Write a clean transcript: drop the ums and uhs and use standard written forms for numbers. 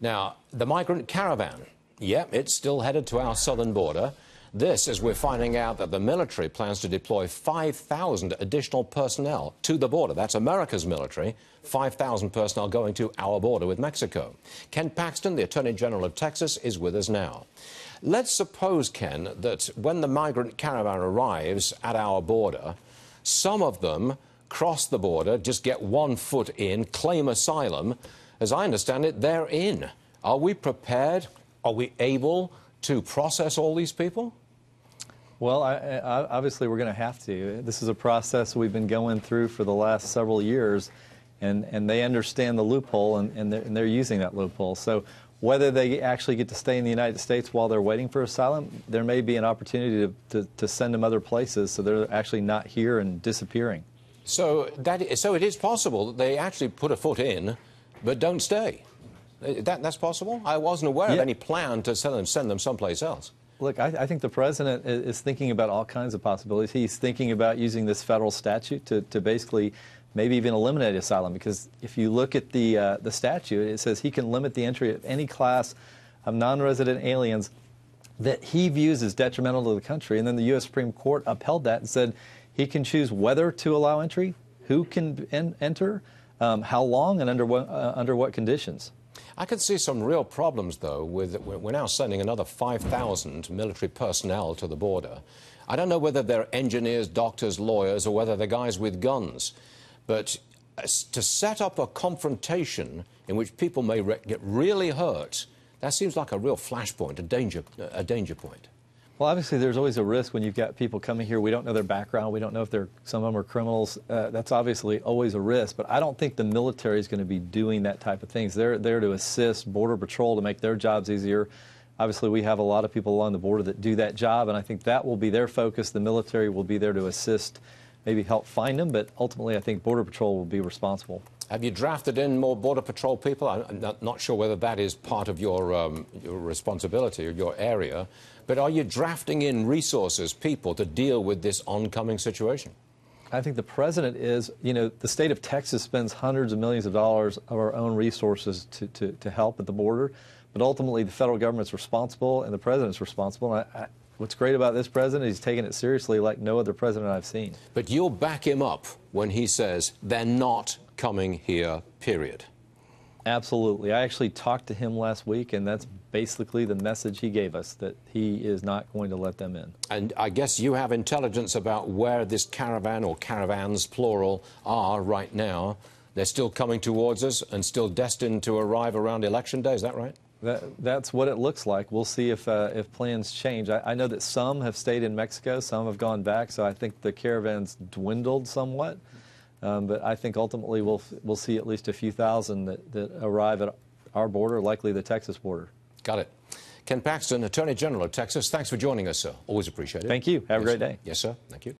Now, the migrant caravan, it's still headed to our southern border. This as we're finding out that the military plans to deploy 5,000 additional personnel to the border. That's America's military, 5,000 personnel going to our border with Mexico. Ken Paxton, the Attorney General of Texas, is with us now. Let's suppose, Ken, that when the migrant caravan arrives at our border, some of them cross the border, just get 1 foot in, claim asylum. As I understand it, they're in. Are we prepared? Are we able to process all these people? Well, obviously we're going to have to. This is a process we've been going through for the last several years, and they understand the loophole, and they're using that loophole. So whether they actually get to stay in the United States while they're waiting for asylum, there may be an opportunity to send them other places so they're actually not here and disappearing. So it is possible that they actually put a foot in but don't stay. That's possible? I wasn't aware of any plan to send them someplace else. Look, I think the president is thinking about all kinds of possibilities. He's thinking about using this federal statute to basically maybe even eliminate asylum, because if you look at the statute, it says he can limit the entry of any class of non-resident aliens that he views as detrimental to the country. And then the U.S. Supreme Court upheld that and said he can choose whether to allow entry, who can enter, how long, and under what conditions. I could see some real problems, though, with we're now sending another 5,000 military personnel to the border. I don't know whether they're engineers, doctors, lawyers, or whether they're guys with guns. But to set up a confrontation in which people may get really hurt, that seems like a real flashpoint, a danger point. Well, obviously, there's always a risk when you've got people coming here. We don't know their background. We don't know if some of them are criminals. That's obviously always a risk. But I don't think the military is going to be doing that type of things. They're there to assist Border Patrol to make their jobs easier. Obviously, we have a lot of people along the border that do that job, and I think that will be their focus. The military will be there to assist, maybe help find them, but ultimately I think Border Patrol will be responsible. Have you drafted in more Border Patrol people? I'm not sure whether that is part of your responsibility or your area, but are you drafting in resources, people, to deal with this oncoming situation? I think the president is, the state of Texas spends hundreds of millions of dollars of our own resources to help at the border, but ultimately the federal government's responsible and the president's responsible. And what's great about this president is he's taking it seriously like no other president I've seen. But you'll back him up when he says they're not coming here, period. Absolutely. I actually talked to him last week, and that's basically the message he gave us, that he is not going to let them in. And I guess you have intelligence about where this caravan, or caravans, plural, are right now. They're still coming towards us and still destined to arrive around Election Day, is that right? That's what it looks like. We'll see if plans change. I know that some have stayed in Mexico, some have gone back, so I think the caravan's dwindled somewhat. But I think ultimately we'll see at least a few thousand that arrive at our border, likely the Texas border. Got it. Ken Paxton, Attorney General of Texas, thanks for joining us, sir. Always appreciate it. Thank you. Have a great day. Yes, sir. Thank you.